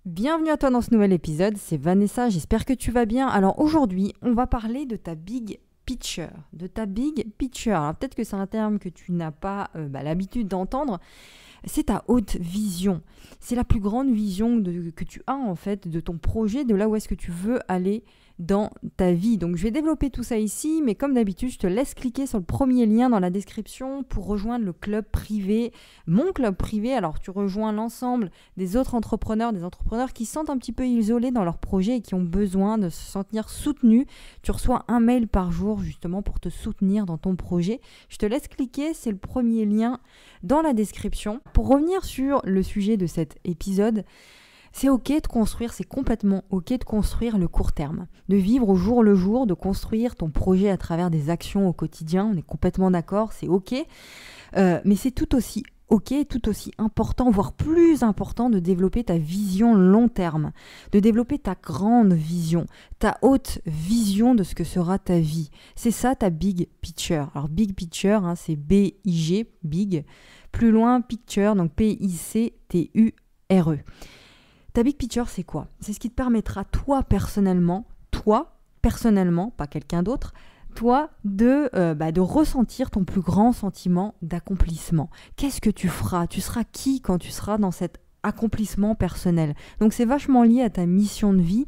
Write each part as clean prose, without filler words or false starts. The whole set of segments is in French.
Bienvenue à toi dans ce nouvel épisode, c'est Vanessa, j'espère que tu vas bien. Alors aujourd'hui, on va parler de ta big picture, Alors peut-être que c'est un terme que tu n'as pas l'habitude d'entendre. C'est ta haute vision. C'est la plus grande vision que tu as en fait de ton projet, de là où est-ce que tu veux aller dans ta vie. Donc je vais développer tout ça ici, mais comme d'habitude, je te laisse cliquer sur le premier lien dans la description pour rejoindre le club privé, mon club privé. Alors tu rejoins l'ensemble des autres entrepreneurs, des entrepreneurs qui se sentent un petit peu isolés dans leur projet et qui ont besoin de se sentir soutenus. Tu reçois un mail par jour justement pour te soutenir dans ton projet. Je te laisse cliquer, c'est le premier lien dans la description. Pour revenir sur le sujet de cet épisode, c'est ok de construire, c'est complètement ok de construire le court terme, de vivre au jour le jour, de construire ton projet à travers des actions au quotidien, on est complètement d'accord, c'est ok, mais c'est tout aussi ok, tout aussi important, voire plus important de développer ta vision long terme, de développer ta grande vision, ta haute vision de ce que sera ta vie. C'est ça ta big picture. Alors big picture, c'est B-I-G, big, plus loin picture, donc P-I-C-T-U-R-E. Ta big picture, c'est quoi? C'est ce qui te permettra, toi personnellement, pas quelqu'un d'autre, toi, de ressentir ton plus grand sentiment d'accomplissement. Qu'est-ce que tu feras? Tu seras qui quand tu seras dans cet accomplissement personnel? Donc c'est vachement lié à ta mission de vie.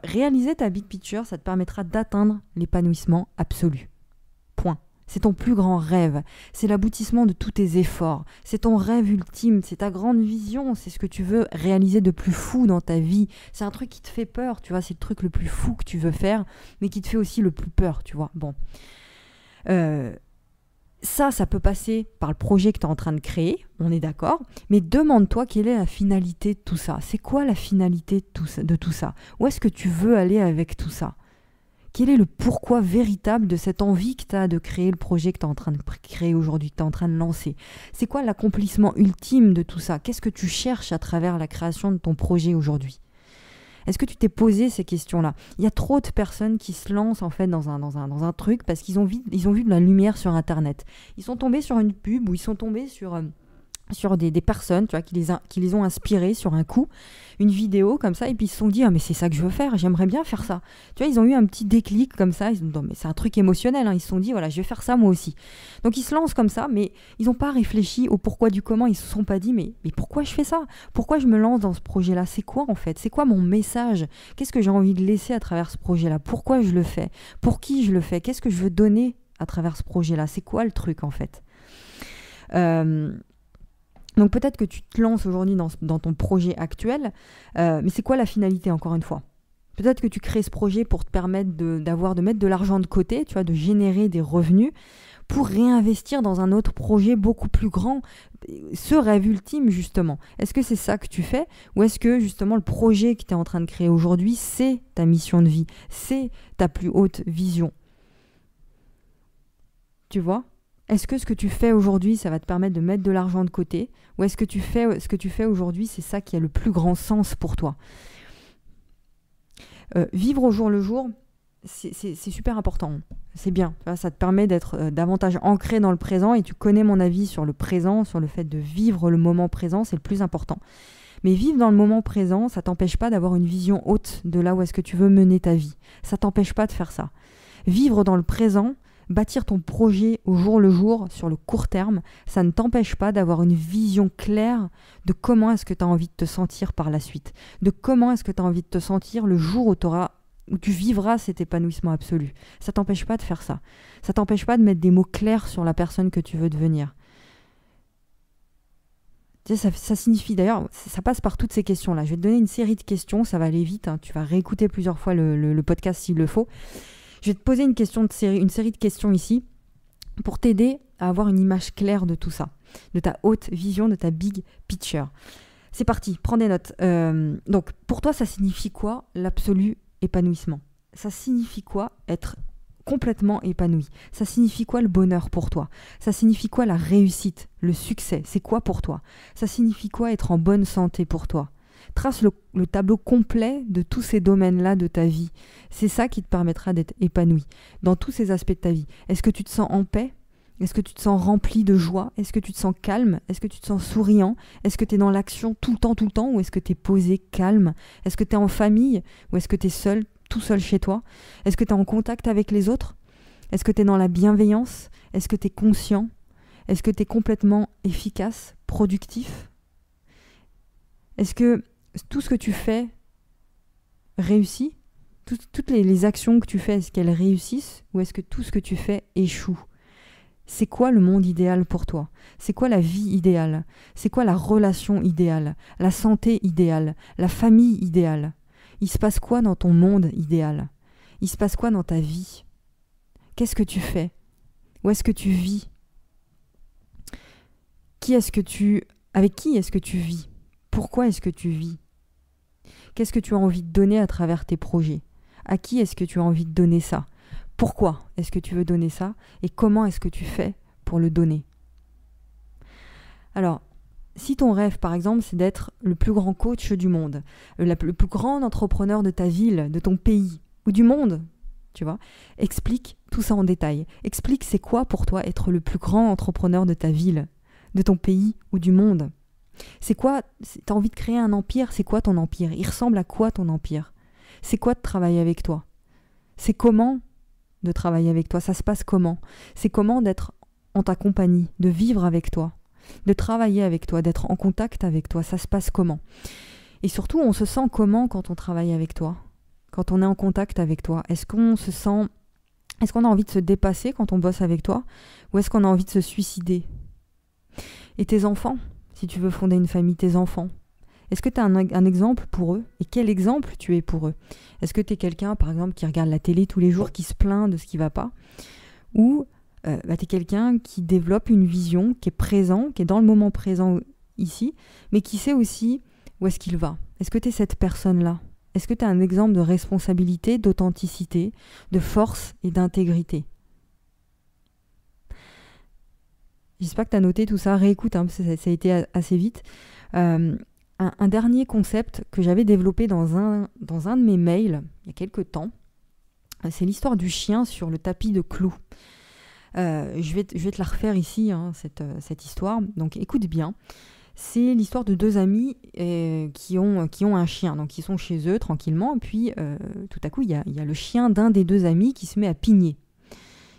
Réaliser ta big picture, ça te permettra d'atteindre l'épanouissement absolu. Point. C'est ton plus grand rêve, c'est l'aboutissement de tous tes efforts, c'est ton rêve ultime, c'est ta grande vision, c'est ce que tu veux réaliser de plus fou dans ta vie. C'est un truc qui te fait peur, tu vois, c'est le truc le plus fou que tu veux faire, mais qui te fait aussi le plus peur, tu vois. Bon, ça peut passer par le projet que tu es en train de créer, on est d'accord, mais demande-toi quelle est la finalité de tout ça. C'est quoi la finalité de tout ça? Où est-ce que tu veux aller avec tout ça? Quel est le pourquoi véritable de cette envie que tu as de créer le projet que tu es en train de créer aujourd'hui, que tu es en train de lancer? C'est quoi l'accomplissement ultime de tout ça? Qu'est-ce que tu cherches à travers la création de ton projet aujourd'hui? Est-ce que tu t'es posé ces questions-là? Il y a trop de personnes qui se lancent en fait dans un truc parce qu'ils ont vu de la lumière sur Internet. Ils sont tombés sur une pub ou ils sont tombés sur des personnes, tu vois, qui les ont inspirés sur un coup, une vidéo comme ça, et puis ils se sont dit « Ah, mais c'est ça que je veux faire, j'aimerais bien faire ça ». Tu vois, ils ont eu un petit déclic comme ça, ils se sont dit « Non, mais c'est un truc émotionnel, hein. » Ils se sont dit « Voilà, je vais faire ça moi aussi ». Donc ils se lancent comme ça, mais ils n'ont pas réfléchi au pourquoi du comment, ils se sont pas dit « Mais pourquoi je fais ça? Pourquoi je me lance dans ce projet-là? C'est quoi en fait? C'est quoi mon message? Qu'est-ce que j'ai envie de laisser à travers ce projet-là? Pourquoi je le fais? Pour qui je le fais? Qu'est-ce que je veux donner à travers ce projet-là? C'est quoi le truc en fait ?» Donc peut-être que tu te lances aujourd'hui dans ton projet actuel, mais c'est quoi la finalité encore une fois? Peut-être que tu crées ce projet pour te permettre de mettre de l'argent de côté, tu vois, de générer des revenus pour réinvestir dans un autre projet beaucoup plus grand, ce rêve ultime justement. Est-ce que c'est ça que tu fais? Ou est-ce que justement le projet que tu es en train de créer aujourd'hui, c'est ta mission de vie, c'est ta plus haute vision? Tu vois? Est-ce que ce que tu fais aujourd'hui, ça va te permettre de mettre de l'argent de côté? Ou est-ce que ce que tu fais aujourd'hui, c'est ça qui a le plus grand sens pour toi? Vivre au jour le jour, c'est super important. C'est bien. Ça te permet d'être davantage ancré dans le présent et tu connais mon avis sur le présent, sur le fait de vivre le moment présent, c'est le plus important. Mais vivre dans le moment présent, ça t'empêche pas d'avoir une vision haute de là où est-ce que tu veux mener ta vie. Ça t'empêche pas de faire ça. Vivre dans le présent, bâtir ton projet au jour le jour, sur le court terme, ça ne t'empêche pas d'avoir une vision claire de comment est-ce que tu as envie de te sentir par la suite, de comment est-ce que tu as envie de te sentir le jour où tu vivras cet épanouissement absolu. Ça t'empêche pas de faire ça. Ça t'empêche pas de mettre des mots clairs sur la personne que tu veux devenir. Tu sais, ça signifie, d'ailleurs, ça passe par toutes ces questions-là. Je vais te donner une série de questions, ça va aller vite, hein. Tu vas réécouter plusieurs fois le podcast s'il le faut. Je vais te poser une série de questions ici pour t'aider à avoir une image claire de tout ça, de ta haute vision, de ta big picture. C'est parti, prends des notes. Donc, pour toi, ça signifie quoi l'absolu épanouissement? Ça signifie quoi être complètement épanoui? Ça signifie quoi le bonheur pour toi? Ça signifie quoi la réussite, le succès? C'est quoi pour toi? Ça signifie quoi être en bonne santé pour toi? Trace le tableau complet de tous ces domaines-là de ta vie. C'est ça qui te permettra d'être épanoui dans tous ces aspects de ta vie. Est-ce que tu te sens en paix? Est-ce que tu te sens rempli de joie? Est-ce que tu te sens calme? Est-ce que tu te sens souriant? Est-ce que tu es dans l'action tout le temps? Ou est-ce que tu es posé, calme? Est-ce que tu es en famille? Ou est-ce que tu es seul, tout seul chez toi? Est-ce que tu es en contact avec les autres? Est-ce que tu es dans la bienveillance? Est-ce que tu es conscient? Est-ce que tu es complètement efficace, productif? Est-ce que tout ce que tu fais réussit? Toutes les actions que tu fais, est-ce qu'elles réussissent? Ou est-ce que tout ce que tu fais échoue? C'est quoi le monde idéal pour toi? C'est quoi la vie idéale? C'est quoi la relation idéale? La santé idéale? La famille idéale? Il se passe quoi dans ton monde idéal? Il se passe quoi dans ta vie? Qu'est-ce que tu fais? Où est-ce que tu vis? Avec qui est-ce que tu vis? Pourquoi est-ce que tu vis? Qu'est-ce que tu as envie de donner à travers tes projets? À qui est-ce que tu as envie de donner ça? Pourquoi est-ce que tu veux donner ça? Et comment est-ce que tu fais pour le donner? Alors, si ton rêve, par exemple, c'est d'être le plus grand coach du monde, le plus grand entrepreneur de ta ville, de ton pays, ou du monde, tu vois, explique tout ça en détail. Explique c'est quoi pour toi être le plus grand entrepreneur de ta ville, de ton pays ou du monde. C'est quoi, t'as envie de créer un empire, c'est quoi ton empire? Il ressemble à quoi ton empire? C'est quoi de travailler avec toi? C'est comment de travailler avec toi? Ça se passe comment? C'est comment d'être en ta compagnie, de vivre avec toi, de travailler avec toi, d'être en contact avec toi? Ça se passe comment? Et surtout, on se sent comment quand on travaille avec toi? Quand on est en contact avec toi? Est-ce qu'on a envie de se dépasser quand on bosse avec toi? Ou est-ce qu'on a envie de se suicider? Et tes enfants, si tu veux fonder une famille, tes enfants, est-ce que tu as un exemple pour eux? Et quel exemple tu es pour eux? Est-ce que tu es quelqu'un, par exemple, qui regarde la télé tous les jours, qui se plaint de ce qui ne va pas? Ou tu es quelqu'un qui développe une vision, qui est présent, qui est dans le moment présent ici, mais qui sait aussi où est-ce qu'il va? Est-ce que tu es cette personne-là? Est-ce que tu as un exemple de responsabilité, d'authenticité, de force et d'intégrité? J'espère que tu as noté tout ça. Réécoute, parce que ça a été assez vite. Un dernier concept que j'avais développé dans un de mes mails, il y a quelques temps, c'est l'histoire du chien sur le tapis de clous. Je vais te la refaire ici, cette histoire. Donc écoute bien. C'est l'histoire de deux amis qui ont un chien. Donc ils sont chez eux tranquillement. Et puis tout à coup, il y a le chien d'un des deux amis qui se met à pigner.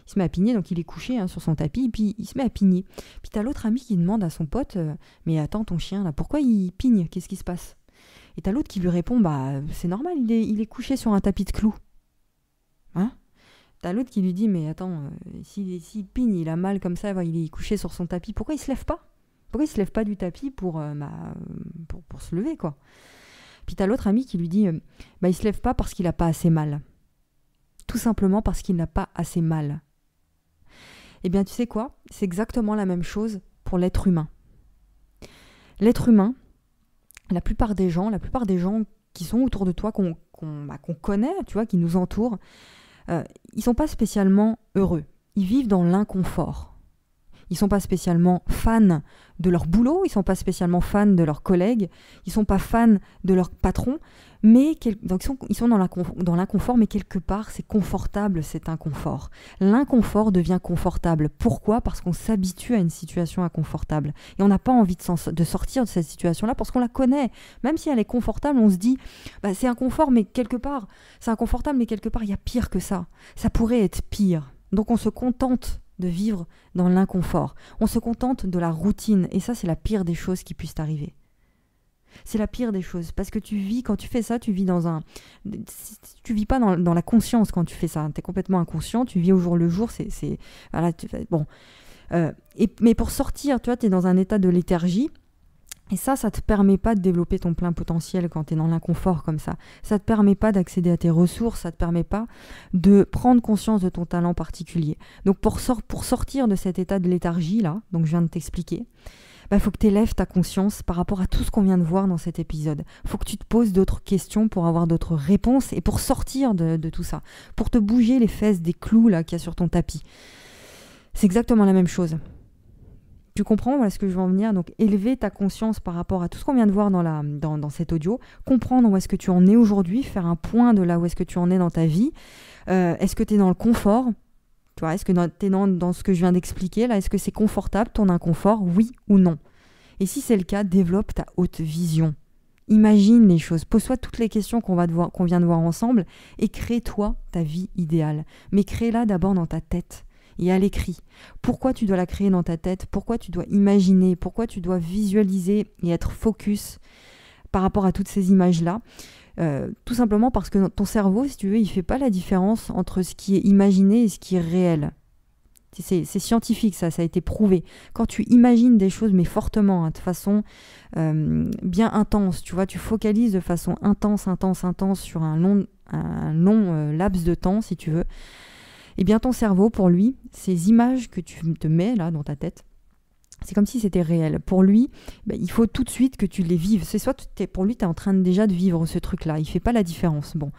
Il se met à pigner, donc il est couché sur son tapis, et puis il se met à pigner. Puis t'as l'autre ami qui demande à son pote mais attends, ton chien, là, pourquoi il pigne? Qu'est-ce qui se passe? Et t'as l'autre qui lui répond c'est normal, il est couché sur un tapis de clous. Hein? T'as l'autre qui lui dit mais attends, s'il pigne, il a mal comme ça, il est couché sur son tapis, pourquoi il se lève pas? Pourquoi il se lève pas du tapis pour se lever, quoi? Puis t'as l'autre ami qui lui dit il se lève pas parce qu'il a pas assez mal. Tout simplement parce qu'il n'a pas assez mal. Eh bien, tu sais quoi? C'est exactement la même chose pour l'être humain. L'être humain, la plupart des gens qui sont autour de toi, qu'on connaît, tu vois, qui nous entourent, ils sont pas spécialement heureux. Ils vivent dans l'inconfort. Ils sont pas spécialement fans de leur boulot, ils sont pas spécialement fans de leurs collègues, ils sont pas fans de leur patron, mais donc ils sont dans l'inconfort, mais quelque part c'est confortable, cet inconfort. L'inconfort devient confortable. Pourquoi? Parce qu'on s'habitue à une situation inconfortable et on n'a pas envie de sortir de cette situation-là parce qu'on la connaît. Même si elle est confortable, on se dit c'est inconfort, mais quelque part c'est inconfortable, mais quelque part il y a pire que ça. Ça pourrait être pire. Donc on se contente de vivre dans l'inconfort. On se contente de la routine. Et ça, c'est la pire des choses qui puissent t'arriver. C'est la pire des choses. Parce que quand tu fais ça, tu vis tu vis pas dans la conscience quand tu fais ça. Tu es complètement inconscient, tu vis au jour le jour. Mais pour sortir, tu vois, tu es dans un état de léthargie. Et ça te permet pas de développer ton plein potentiel quand tu es dans l'inconfort comme ça. Ça te permet pas d'accéder à tes ressources, ça te permet pas de prendre conscience de ton talent particulier. Donc pour sortir de cet état de léthargie là, donc je viens de t'expliquer, faut que tu élèves ta conscience par rapport à tout ce qu'on vient de voir dans cet épisode. Faut que tu te poses d'autres questions pour avoir d'autres réponses et pour sortir de tout ça, pour te bouger les fesses des clous là qu'il y a sur ton tapis. C'est exactement la même chose. Tu comprends, voilà ce que je veux en venir. Donc, élever ta conscience par rapport à tout ce qu'on vient de voir dans cet audio, comprendre où est-ce que tu en es aujourd'hui, faire un point de là où est-ce que tu en es dans ta vie. Est-ce que tu es dans le confort? Tu Tu vois, est-ce que tu es dans ce que je viens d'expliquer là? Est-ce que c'est confortable, ton inconfort? Oui ou non? Et si c'est le cas, développe ta haute vision. Imagine les choses, pose-toi toutes les questions qu'on vient de voir ensemble et crée-toi ta vie idéale. Mais crée-la d'abord dans ta tête et à l'écrit. Pourquoi tu dois la créer dans ta tête? Pourquoi tu dois imaginer? Pourquoi tu dois visualiser et être focus par rapport à toutes ces images-là? Tout simplement parce que ton cerveau, si tu veux, il ne fait pas la différence entre ce qui est imaginé et ce qui est réel. C'est scientifique, ça a été prouvé. Quand tu imagines des choses, mais fortement, de façon bien intense, tu vois, tu focalises de façon intense sur un long laps de temps, si tu veux, eh bien ton cerveau, pour lui, ces images que tu te mets là dans ta tête, c'est comme si c'était réel. Pour lui, il faut tout de suite que tu les vives. C'est soit pour lui, tu es en train déjà de vivre ce truc-là. Il ne fait pas la différence. Bon.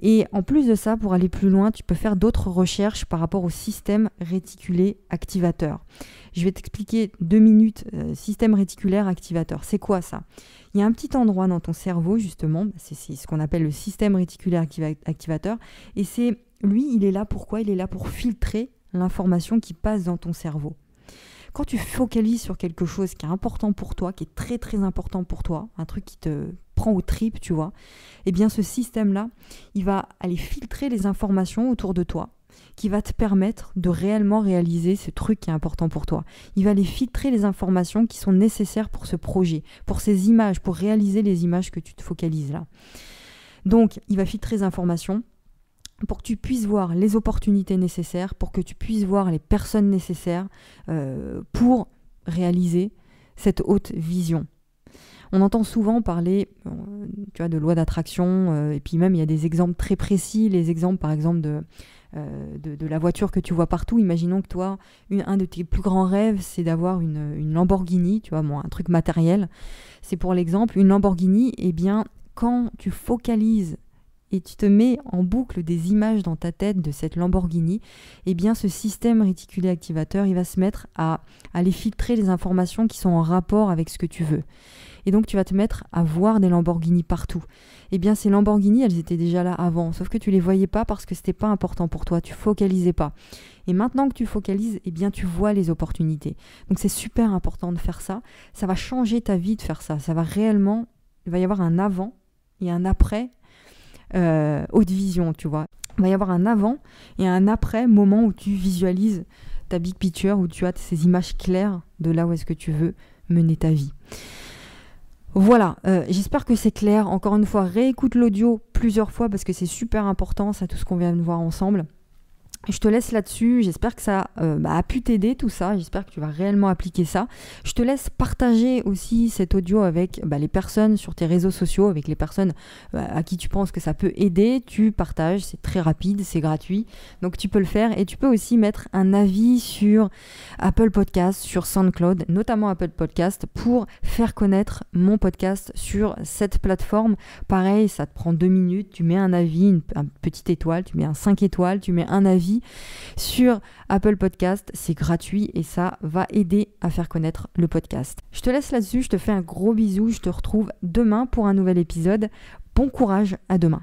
Et en plus de ça, pour aller plus loin, tu peux faire d'autres recherches par rapport au système réticulé activateur. Je vais t'expliquer 2 minutes, système réticulaire activateur. C'est quoi ça? Il y a un petit endroit dans ton cerveau, justement, c'est ce qu'on appelle le système réticulaire activateur. Et lui, il est là pourquoi? Il est là pour filtrer l'information qui passe dans ton cerveau. Quand tu focalises sur quelque chose qui est important pour toi, qui est très très important pour toi, un truc qui te prend aux tripes, tu vois, eh bien ce système-là, il va aller filtrer les informations autour de toi, qui va te permettre de réellement réaliser ce truc qui est important pour toi. Il va aller filtrer les informations qui sont nécessaires pour ce projet, pour ces images, pour réaliser les images que tu te focalises là. Donc, il va filtrer les informations pour que tu puisses voir les opportunités nécessaires, pour que tu puisses voir les personnes nécessaires pour réaliser cette haute vision. On entend souvent parler tu vois, de loi d'attraction, et puis même il y a des exemples très précis, les exemples par exemple de la voiture que tu vois partout. Imaginons que toi, un de tes plus grands rêves, c'est d'avoir une Lamborghini, tu vois, bon, un truc matériel. C'est pour l'exemple, une Lamborghini, eh bien, quand tu focalises et tu te mets en boucle des images dans ta tête de cette Lamborghini, eh bien ce système réticulé activateur, il va se mettre à aller filtrer les informations qui sont en rapport avec ce que tu veux. Et donc tu vas te mettre à voir des Lamborghini partout. Eh bien ces Lamborghini, elles étaient déjà là avant, sauf que tu les voyais pas parce que c'était pas important pour toi, tu focalisais pas. Et maintenant que tu focalises, eh bien tu vois les opportunités. Donc c'est super important de faire ça. Ça va changer ta vie de faire ça. Ça va réellement, il va y avoir un avant et un après haute vision, tu vois. Il va y avoir un avant et un après moment où tu visualises ta big picture, où tu as ces images claires de là où est-ce que tu veux mener ta vie. Voilà, j'espère que c'est clair. Encore une fois, réécoute l'audio plusieurs fois parce que c'est super important, ça, tout ce qu'on vient de voir ensemble. Je te laisse là-dessus, j'espère que ça a pu t'aider tout ça, j'espère que tu vas réellement appliquer ça. Je te laisse partager aussi cet audio avec les personnes sur tes réseaux sociaux, avec les personnes à qui tu penses que ça peut aider. Tu partages, c'est très rapide, c'est gratuit, donc tu peux le faire. Et tu peux aussi mettre un avis sur Apple Podcast, sur SoundCloud, notamment Apple Podcast, pour faire connaître mon podcast sur cette plateforme. Pareil, ça te prend 2 minutes, tu mets un avis, une petite étoile, tu mets un 5 étoiles, tu mets un avis sur Apple Podcast, c'est gratuit et ça va aider à faire connaître le podcast. Je te laisse là-dessus, je te fais un gros bisou, je te retrouve demain pour un nouvel épisode. Bon courage, à demain.